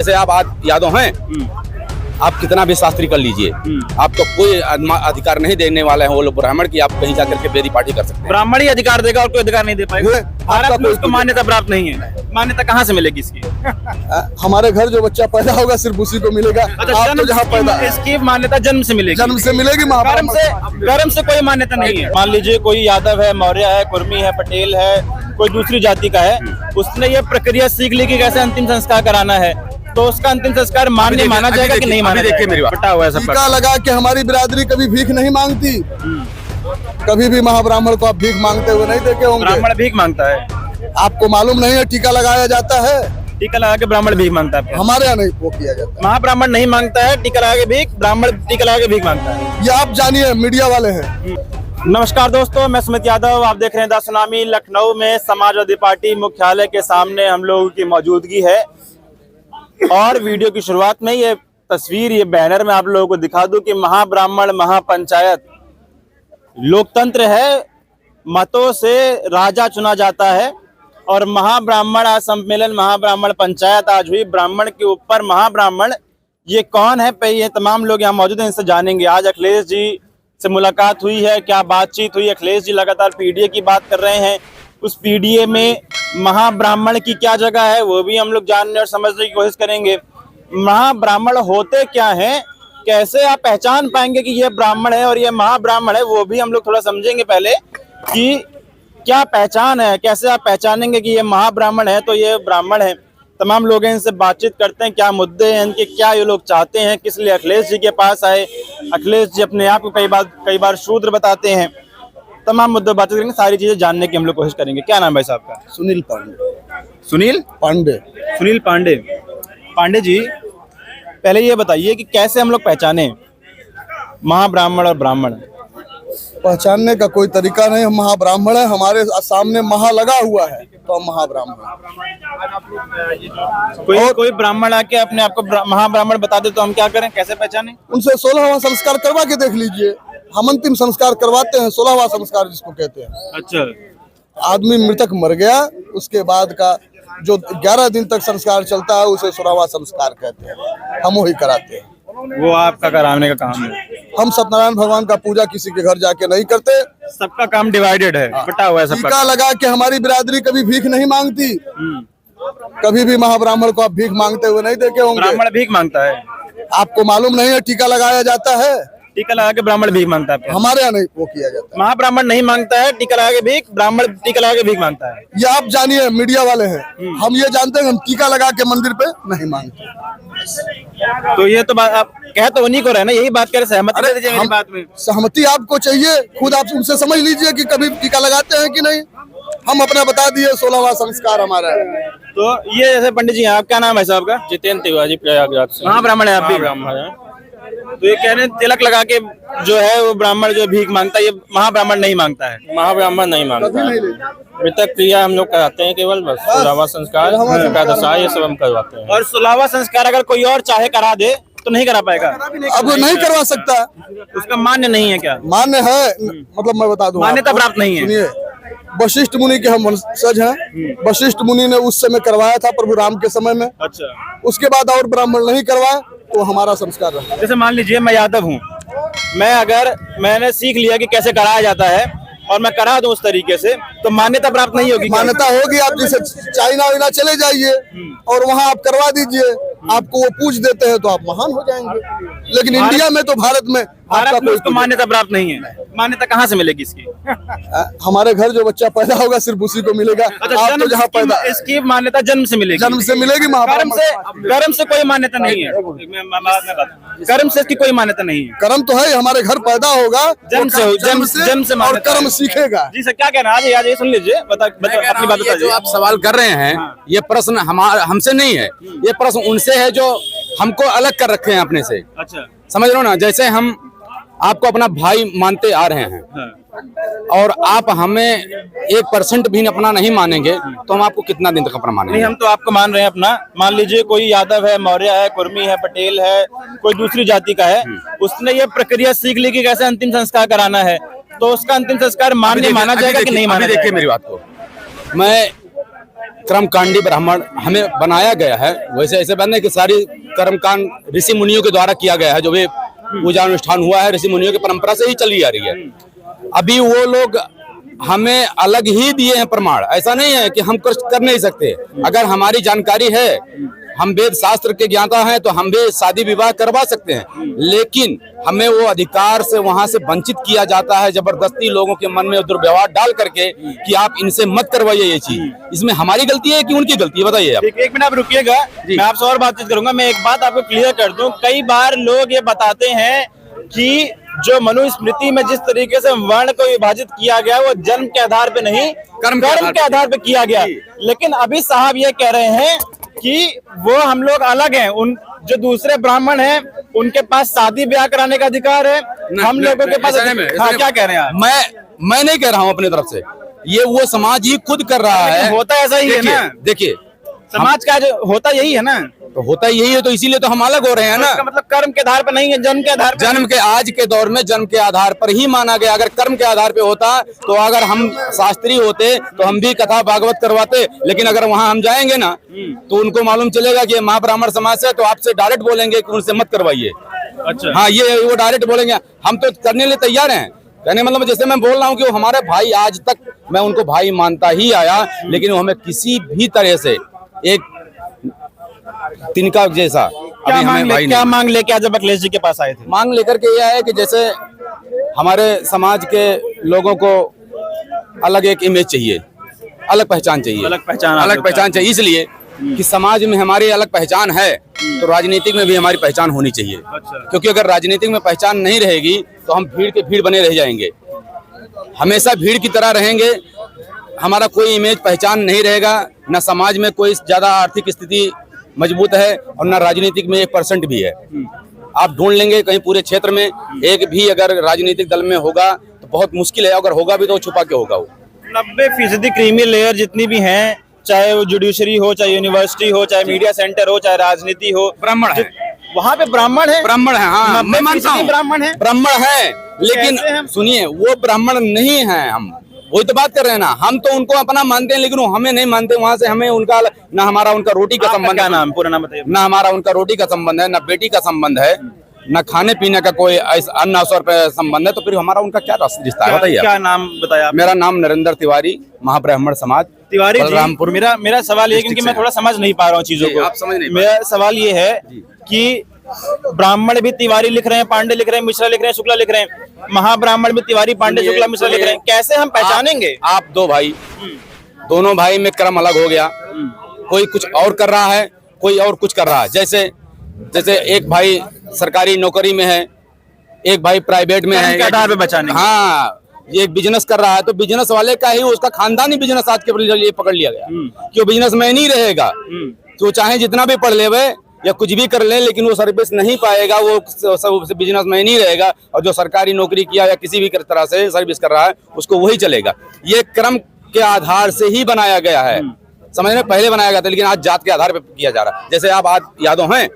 जैसे आप आज यादव हैं, आप कितना भी शास्त्री कर लीजिए, आपको कोई अधिकार नहीं देने वाले हैं वो लोग ब्राह्मण की आप कहीं जाकर के बेदी पार्टी कर सकते हैं। ब्राह्मण ही अधिकार देगा और कोई अधिकार नहीं दे पाएगा। भारत में उसको मान्यता प्राप्त नहीं है। मान्यता कहाँ से मिलेगी इसकी? हमारे घर जो बच्चा पैदा होगा सिर्फ उसी को मिलेगा। आप तो जहाँ पैदा इसकी मान्यता जन्म से मिलेगी। जन्म से मिलेगी, कर्म से कोई मान्यता नहीं है। मान लीजिए कोई यादव है, मौर्य है, कुर्मी है, पटेल है, कोई दूसरी जाति का है, उसने ये प्रक्रिया सीख ली कि कैसे अंतिम संस्कार कराना है, तो उसका अंतिम संस्कार मान्य माना जाएगा कि नहीं माना जाएगा? देखिए मेरी बात बटा हुआ है सब। टीका लगा के हमारी बिरादरी कभी भीख नहीं मांगती। कभी भी महाब्राह्मण को आप भीख मांगते हुए नहीं देखे होंगे। ब्राह्मण भीख मांगता है, आपको मालूम नहीं है? टीका लगाया जाता है, टीका लगा के ब्राह्मण भीख मांगता है। हमारे यहाँ नहीं वो किया जाता। महाब्राह्मण नहीं मांगता है टीका लगा के भीख, ब्राह्मण टीका लगा के भीख मांगता है। ये आप जानिए, मीडिया वाले हैं। नमस्कार दोस्तों, मैं सुमित यादव, आप देख रहे हैं द सुनामी। लखनऊ में समाजवादी पार्टी मुख्यालय के सामने हम लोगों की मौजूदगी है और वीडियो की शुरुआत में ये तस्वीर, ये बैनर में आप लोगों को दिखा दूं कि महाब्राह्मण महापंचायत लोकतंत्र है, मतों से राजा चुना जाता है और महाब्राह्मण सम्मेलन, महाब्राह्मण पंचायत आज हुई। ब्राह्मण के ऊपर महाब्राह्मण, ये कौन है? पे ये तमाम लोग यहाँ मौजूद हैं, इनसे जानेंगे। आज अखिलेश जी से मुलाकात हुई है, क्या बातचीत हुई? अखिलेश जी लगातार पीडीए की बात कर रहे हैं, उस पीडीए में महाब्राह्मण की क्या जगह है वो भी हम लोग जानने और समझने की कोशिश करेंगे। महाब्राह्मण होते क्या हैं, कैसे आप पहचान पाएंगे कि ये ब्राह्मण है और ये महाब्राह्मण है, वो भी हम लोग थोड़ा समझेंगे पहले कि क्या पहचान है, कैसे आप पहचानेंगे कि ये महाब्राह्मण है तो ये ब्राह्मण है। तमाम लोग इनसे बातचीत करते हैं, क्या मुद्दे हैं इनके, क्या ये लोग चाहते हैं, किस लिए अखिलेश जी के पास आए। अखिलेश जी अपने आप को कई बार शूद्र बताते हैं। तमाम मुद्दे बातचीत करेंगे, सारी चीजें जानने की हम लोग कोशिश करेंगे। क्या नाम है भाई साहब का? सुनील पांडे। सुनील पांडे। पांडे जी, पहले ये बताइए कि कैसे हम लोग पहचाने महाब्राह्मण और ब्राह्मण? पहचानने का कोई तरीका नहीं। हम महाब्राह्मण है, हमारे सामने महा लगा हुआ है तो हम महाब्राह्मण। कोई ब्राह्मण आके अपने आप को महाब्राह्मण बता दे तो हम क्या करें, कैसे पहचाने? उनसे 16वां संस्कार करवा के देख लीजिए। हम अंतिम संस्कार करवाते हैं, 16वां संस्कार जिसको कहते हैं। अच्छा, आदमी मृतक मर गया, उसके बाद का जो 11 दिन तक संस्कार चलता है उसे 16वां संस्कार कहते हैं। हम वही कराते हैं। वो आपका कराने का काम है। हम सत्यनारायण भगवान का पूजा किसी के घर जाके नहीं करते। सबका काम डिवाइडेड है, बटा हुआ है सबका। टीका लगा के हमारी बिरादरी कभी भीख नहीं मांगती। कभी भी महाब्राह्मण को आप भीख मांगते हुए नहीं देखे होंगे। ब्राह्मण भीख मांगता है, आपको मालूम नहीं है? टीका लगाया जाता है, टीका लगा के ब्राह्मण भीख मांगता है। हमारे यहाँ नहीं वो किया जाता। महाब्राह्मण नहीं मांगता है टीका लगा के भीख, ब्राह्मण टीका लगा के भीख मांगता है। ये आप जानिए, मीडिया वाले हैं। हम ये जानते हैं, हम टीका लगा के मंदिर पे नहीं मांगते। तो ये तो बात आप कह तो उन्हीं को रहे ना, यही बात कर, सहमति दे दीजिए मेरी बात में। सहमति आपको चाहिए, खुद आप उनसे समझ लीजिए कि कभी टीका लगाते हैं कि नहीं। हम अपना बता दिए, 16वां संस्कार हमारा है। तो ये जैसे पंडित जी, आप क्या नाम है साहब का? जितेंद्र तिवारी, प्रयागराज से। महाब्राह्मण है आप भी? ब्राह्मण है। तो ये कह रहे हैं तिलक लगा के जो है वो ब्राह्मण जो भीख मांगता है, ये महाब्राह्मण नहीं मांगता है। महाब्राह्मण नहीं मांगता है। मृतक क्रिया हम लोग कराते हैं केवल, बस 16वां संस्कार, एकादशा, ये सब हम करवाते हैं। और 16वां संस्कार अगर कोई और चाहे करा दे तो नहीं करा पाएगा? अब नहीं करवा सकता। उसका मान्य नहीं है क्या? मान्य है, मतलब मैं बता दूं, मान्यता प्राप्त नहीं है। सुनिए, वशिष्ठ मुनि के हम वंशज हैं। वशिष्ठ मुनि ने उस समय करवाया था, प्रभु राम के समय में। अच्छा, उसके बाद और ब्राह्मण नहीं करवाया तो हमारा संस्कार रहा। जैसे मान लीजिए मैं यादव हूँ, मैंने सीख लिया कि कैसे कराया जाता है और मैं करा दूं उस तरीके से, तो मान्यता प्राप्त नहीं होगी? मान्यता होगी। आप जैसे चाइना वाइना चले जाइए और वहाँ आप करवा दीजिए, आपको वो पूछ देते हैं तो आप महान हो जाएंगे। लेकिन इंडिया में तो, भारत में उसको मान्यता प्राप्त नहीं है। मान्यता कहाँ से मिलेगी इसकी? हमारे घर जो बच्चा पैदा होगा सिर्फ उसी को मिलेगा। आप तो जहाँ पैदा, इसकी मान्यता जन्म से मिलेगी। जन्म से मिलेगी। कर्म से कोई मान्यता नहीं है। कर्म से इसकी कोई मान्यता नहीं है। कर्म तो है, हमारे घर पैदा होगा जन्म से और कर्म सीखेगा। जी सर, क्या कहना है? आज ये सुन लीजिए, अपनी बात बताइए। जो आप सवाल कर रहे हैं, ये प्रश्न हमसे नहीं है, ये प्रश्न उनसे है जो हमको अलग कर रखे हैं अपने से। अच्छा, समझ रहे हो ना? जैसे हम आपको अपना भाई मानते आ रहे हैं और आप हमें 1% भी अपना नहीं मानेंगे तो हम आपको कितना दिन तक अपना मानेंगे? नहीं, हम तो आपको मान रहे हैं अपना। मान लीजिए कोई यादव है, मौर्य है, कुर्मी है, पटेल है, कोई दूसरी जाति का है, उसने ये प्रक्रिया सीख ली कि कैसे अंतिम संस्कार कराना है, तो उसका अंतिम संस्कार मान्य माना जाएगा कि नहीं माना जाएगा? देखिए मेरी बात को, मैं कर्मकांडी ब्राह्मण हमें बनाया गया है। वैसे ऐसे बनने की सारी कर्मकांड ऋषि मुनियों के द्वारा किया गया है। जो भी पूजा अनुष्ठान हुआ है ऋषि मुनियों की परंपरा से ही चली आ रही है। अभी वो लोग हमें अलग ही दिए हैं प्रमाण। ऐसा नहीं है कि हम कुछ कर नहीं सकते। अगर हमारी जानकारी है, हम वेद शास्त्र के ज्ञाता हैं, तो हम भी शादी विवाह करवा सकते हैं। लेकिन हमें वो अधिकार से वहां से वंचित किया जाता है, जबरदस्ती लोगों के मन में दुर्व्यवहार डाल करके कि आप इनसे मत करवाइए ये चीज। इसमें हमारी गलती है कि उनकी गलती है, बताइए आप। एक मिनट आप रुकिएगा, मैं आपसे और बातचीत करूंगा। मैं एक बात आपको क्लियर कर दूं, कई बार लोग ये बताते हैं कि जो मनुस्मृति में जिस तरीके से वर्ण को विभाजित किया गया वो जन्म के आधार पे नहीं, कर्म के आधार पे किया गया। लेकिन अभी साहब ये कह रहे हैं कि वो हम लोग अलग हैं, उन जो दूसरे ब्राह्मण हैं उनके पास शादी ब्याह कराने का अधिकार है, हम लोगों के पास। हाँ, क्या कह रहे हैं आप? मैं नहीं कह रहा हूँ अपनी तरफ से, ये वो समाज ही खुद कर रहा है। होता ऐसा ही है ना। देखिए समाज का जो होता यही है ना, तो होता यही है, तो इसीलिए तो हम अलग हो रहे हैं ना। मतलब कर्म के आधार पर नहीं है, जन्म के आधार पर। जन्म के आज के दौर में जन्म के आधार पर ही माना गया। अगर कर्म के आधार पे होता तो अगर हम शास्त्री होते तो हम भी कथा भागवत करवाते। लेकिन अगर वहां हम जाएंगे ना तो उनको मालूम चलेगा कि महाब्राह्मण समाज से, तो आपसे डायरेक्ट बोलेंगे कि उनसे मत करवाइए। अच्छा। हाँ, ये वो डायरेक्ट बोलेंगे। हम तो करने के लिए तैयार हैं। कहने मतलब जैसे मैं बोल रहा हूँ कि वो हमारे भाई, आज तक मैं उनको भाई मानता ही आया, लेकिन वो हमें किसी भी तरह से एक तिनका जैसा अभी हमें भाई क्या मांग लेके आज अखिलेश जी के पास आए थे? मांग लेकर के यह है कि जैसे हमारे समाज के लोगों को अलग एक इमेज चाहिए, अलग पहचान चाहिए। अलग पहचान चाहिए इसलिए कि समाज में हमारी अलग पहचान है, तो राजनीतिक में भी हमारी पहचान होनी चाहिए। क्योंकि अगर राजनीतिक में पहचान नहीं रहेगी तो हम भीड़ के भीड़ बने रह जाएंगे, हमेशा भीड़ की तरह रहेंगे। हमारा कोई इमेज पहचान नहीं रहेगा, न समाज में कोई ज्यादा आर्थिक स्थिति मजबूत है और न राजनीतिक में 1% भी है। आप ढूंढ लेंगे कहीं पूरे क्षेत्र में एक भी अगर राजनीतिक दल में होगा तो बहुत मुश्किल है। अगर होगा भी तो छुपा के होगा। वो 90% क्रीमी लेयर जितनी भी हैं, चाहे वो जुडिशरी हो, चाहे यूनिवर्सिटी हो, चाहे मीडिया सेंटर हो, चाहे राजनीति हो, ब्राह्मण है। वहाँ पे ब्राह्मण है। हाँ, मैं मानता हूँ ब्राह्मण है। लेकिन सुनिए, वो ब्राह्मण नहीं है। हम वही तो बात कर रहे हैं ना। हम तो उनको अपना मानते हैं, लेकिन वो हमें नहीं मानते। वहां से हमें उनका ना हमारा उनका रोटी का संबंध है। पूरा नाम बताइए। ना हमारा उनका रोटी का संबंध है, ना बेटी का संबंध है, ना खाने पीने का कोई अन्न अवसर पे संबंध है। तो फिर हमारा उनका क्या रिश्ता है, बताइए। क्या नाम बताया? मेरा नाम नरेंद्र तिवारी, महाब्राह्मण समाज तिवारी बलरामपुर। मेरा सवाल ये, क्योंकि मैं थोड़ा समझ नहीं पा रहा हूँ चीजों को। आप समझ नहीं। मेरा सवाल ये है कि ब्राह्मण भी तिवारी लिख रहे हैं, पांडे लिख रहे हैं, मिश्रा लिख रहे हैं, शुक्ला लिख रहे हैं, महाब्राह्मण भी तिवारी, पांडे, शुक्ला, मिश्रा लिख रहे हैं। कैसे हम पहचानेंगे? आप दो भाई, दोनों भाई में क्रम अलग हो गया। कोई कुछ और कर रहा है, कोई और कुछ कर रहा है। जैसे एक भाई सरकारी नौकरी में है, एक भाई प्राइवेट में है। आधार पे बचाने। हाँ, ये एक बिजनेस कर रहा है, तो बिजनेस वाले का ही उसका खानदानी बिजनेस आज के लिए पकड़ लिया गया कि वो बिजनेस में नहीं रहेगा। तो चाहे जितना भी पढ़ ले या कुछ भी कर ले, लेकिन वो सर्विस नहीं पाएगा, वो बिजनेस में नहीं रहेगा। और जो सरकारी नौकरी किया या किसी भी तरह से सर्विस कर रहा है, उसको वही चलेगा। ये क्रम के आधार से ही बनाया गया है, समझ रहे? पहले बनाया गया था, लेकिन आज जात के आधार पर किया जा रहा है। जैसे आप आज यादव हैं,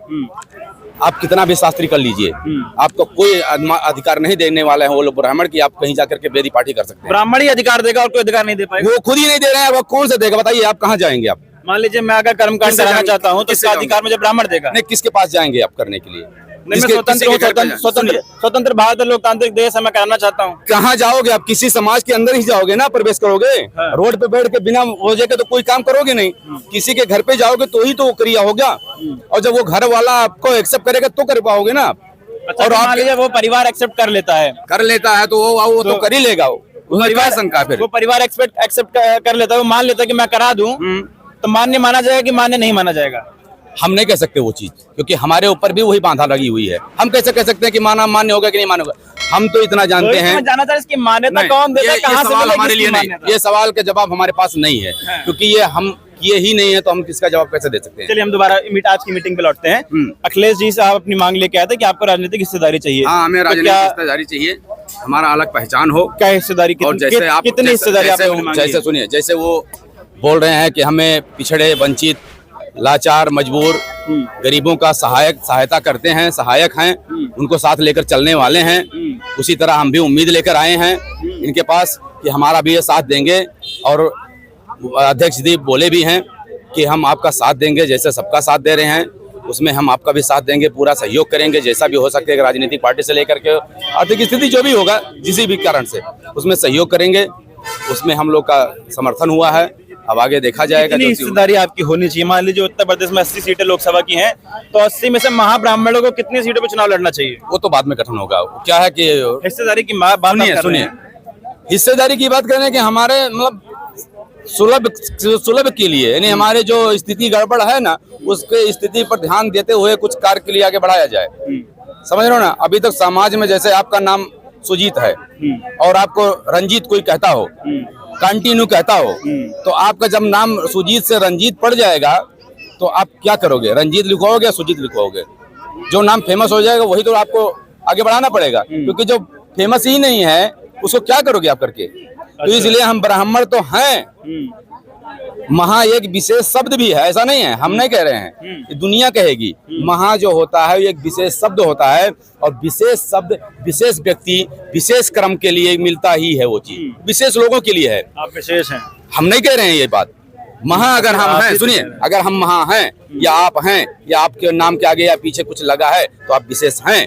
आप कितना भी शास्त्री कर लीजिए, आपको कोई अधिकार नहीं देने वाले हैं वो लोग ब्राह्मण की आप कहीं जाकर के बेदी पार्टी कर सकते हैं। ब्राह्मण ही अधिकार देगा और कोई अधिकार नहीं दे पाएगा। वो खुद ही नहीं दे रहे हैं, वो कौन से देगा, बताइए। आप कहाँ जाएंगे? आप मान लीजिए मैं अगर कर्मकांड कराना चाहता हूँ तो इसका अधिकार मुझे ब्राह्मण देगा। नहीं, किसके पास जाएंगे आप करने के लिए? स्वतंत्र भारत लोकतांत्रिक देश है, मैं कराना चाहता हूँ। कहाँ जाओगे आप? किसी समाज के अंदर ही जाओगे ना, प्रवेश करोगे। रोड पे बैठ के बिना वजह के तो कोई काम करोगे नहीं। किसी के घर पे जाओगे तो ही तो वो क्रिया होगा, और जब वो घर वाला आपको एक्सेप्ट करेगा तो कर पाओगे ना। और मान लीजिए वो परिवार एक्सेप्ट कर लेता है तो वो तो कर ही लेगा। वो परिवार एक्सेप्ट कर लेता है, वो मान लेता है कि मैं करा दूं, तो मान्य माना जाएगा कि मान्य नहीं माना जाएगा? हम नहीं कह सकते वो चीज, क्योंकि हमारे ऊपर भी वही बांधा लगी हुई है। हम कैसे कह सकते हैं कि मान्य होगा कि नहीं मान्य होगा? हम तो इतना जानते हैं। जाना था इसकी मान्यता कौन देता है, कहां से सवाल हमारे लिए नहीं, ये सवाल का जवाब हमारे पास नहीं है, क्योंकि ये हम किए ही नहीं है, तो हम किसका जवाब कैसे दे सकते हैं? चलिए हम दोबारा आज की मीटिंग पे लौटते हैं। अखिलेश जी साहब अपनी मांग लेके आए थे कि आपको राजनीतिक हिस्सेदारी चाहिए। हाँ, हमें राजनीतिक हिस्सेदारी चाहिए, हमारा अलग पहचान हो। क्या हिस्सेदारी? कितनी हिस्सेदारी? जैसे सुनिए, जैसे वो बोल रहे हैं कि हमें पिछड़े, वंचित, लाचार, मजबूर गरीबों का सहायता करते हैं, सहायक हैं, उनको साथ लेकर चलने वाले हैं। उसी तरह हम भी उम्मीद लेकर आए हैं इनके पास कि हमारा भी ये साथ देंगे। और अध्यक्ष जी बोले भी हैं कि हम आपका साथ देंगे, जैसे सबका साथ दे रहे हैं उसमें हम आपका भी साथ देंगे, पूरा सहयोग करेंगे, जैसा भी हो सकता है राजनीतिक पार्टी से लेकर के आर्थिक स्थिति जो भी होगा किसी भी कारण से उसमें सहयोग करेंगे। उसमें हम लोग का समर्थन हुआ है, अब आगे देखा जाएगा। कितनी हिस्सेदारी आपकी होनी चाहिए? मान लीजिए उत्तर प्रदेश में 80 सीटें लोकसभा की हैं, तो 80 में से महाब्राह्मणों को कितनी सीटों पर चुनाव लड़ना चाहिए? वो तो बाद में कठिन होगा। क्या है कि हिस्सेदारी की बात सुनिए हिस्सेदारी की बात करें कि हमारे मतलब सुलभ के लिए, यानी हमारे जो स्थिति गड़बड़ है ना, उसके स्थिति पर ध्यान देते हुए कुछ कार्य के लिए आगे बढ़ाया जाए। समझ रहे हो ना? अभी तक समाज में जैसे आपका नाम सुजीत है और आपको रंजीत कोई कहता हो, कंटिन्यू कहता हो, तो आपका जब नाम सुजीत से रंजीत पड़ जाएगा तो आप क्या करोगे? रंजीत लिखवाओगे या सुजीत लिखवाओगे? जो नाम फेमस हो जाएगा वही तो आपको आगे बढ़ाना पड़ेगा, क्योंकि जो फेमस ही नहीं है उसको क्या करोगे आप करके? तो इसलिए हम ब्राह्मण तो हैं, महा एक विशेष शब्द भी है, ऐसा नहीं है, हम नहीं कह रहे हैं, ये दुनिया कहेगी। महा जो होता है एक विशेष शब्द होता है, और विशेष शब्द विशेष व्यक्ति विशेष क्रम के लिए मिलता ही है, वो चीज विशेष लोगों के लिए है। आप विशेष हैं, हम नहीं कह रहे हैं ये बात। महा अगर हम हैं, सुनिए, अगर हम महा हैं या आप हैं या आपके नाम के आगे या पीछे कुछ लगा है तो आप विशेष हैं,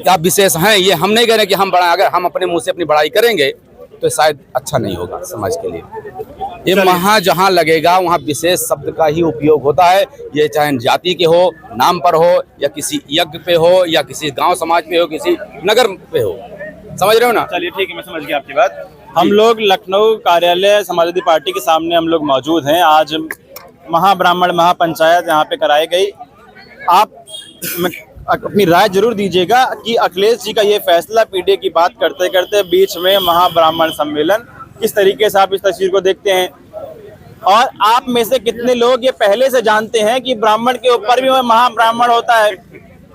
आप विशेष हैं, ये हम नहीं कह रहे कि हम बड़ा। अगर हम अपने मुंह से अपनी बड़ाई करेंगे तो शायद अच्छा नहीं होगा समाज के लिए। ये महा जहाँ लगेगा वहाँ विशेष शब्द का ही उपयोग होता है, ये चाहे जाति के हो, नाम पर हो, या किसी यज्ञ पे हो, या किसी गांव समाज पे हो, किसी नगर पे हो। समझ रहे हो ना? चलिए ठीक है, मैं समझ गया आपकी बात। हम लोग लखनऊ कार्यालय समाजवादी पार्टी के सामने हम लोग मौजूद हैं। आज महाब्राह्मण महापंचायत यहाँ पे कराई गई। आप अपनी राय जरूर दीजिएगा कि अखिलेश जी का ये फैसला, पीडीए की बात करते करते बीच में महाब्राह्मण सम्मेलन, किस तरीके से आप इस तस्वीर को देखते हैं? और आप में से कितने लोग ये पहले से जानते हैं कि ब्राह्मण के ऊपर भी महाब्राह्मण होता है?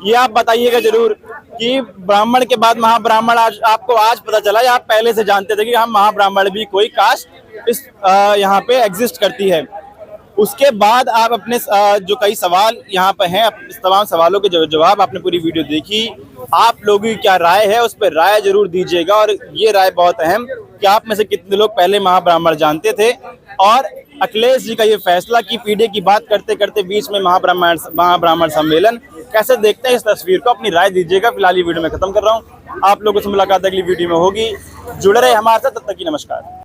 ये आप बताइएगा जरूर कि ब्राह्मण के बाद महाब्राह्मण आपको आज पता चला, या आप पहले से जानते थे कि हम महाब्राह्मण भी कोई कास्ट इस यहाँ पे एग्जिस्ट करती है? उसके बाद आप अपने जो कई सवाल यहाँ पे हैं, इस तमाम सवालों के जवाब आपने पूरी वीडियो देखी, आप लोगों की क्या राय है उस पर राय जरूर दीजिएगा। और ये राय बहुत अहम कि आप में से कितने लोग पहले महाब्राह्मण जानते थे, और अखिलेश जी का ये फैसला कि पीडीए की बात करते करते बीच में महाब्राह्मण सम्मेलन, कैसे देखते हैं इस तस्वीर को? अपनी राय दीजिएगा। फिलहाल ये वीडियो मैं खत्म कर रहा हूँ, आप लोगों से मुलाकात अगली वीडियो में होगी। जुड़े रहे हमारे साथ, तब तक की नमस्कार।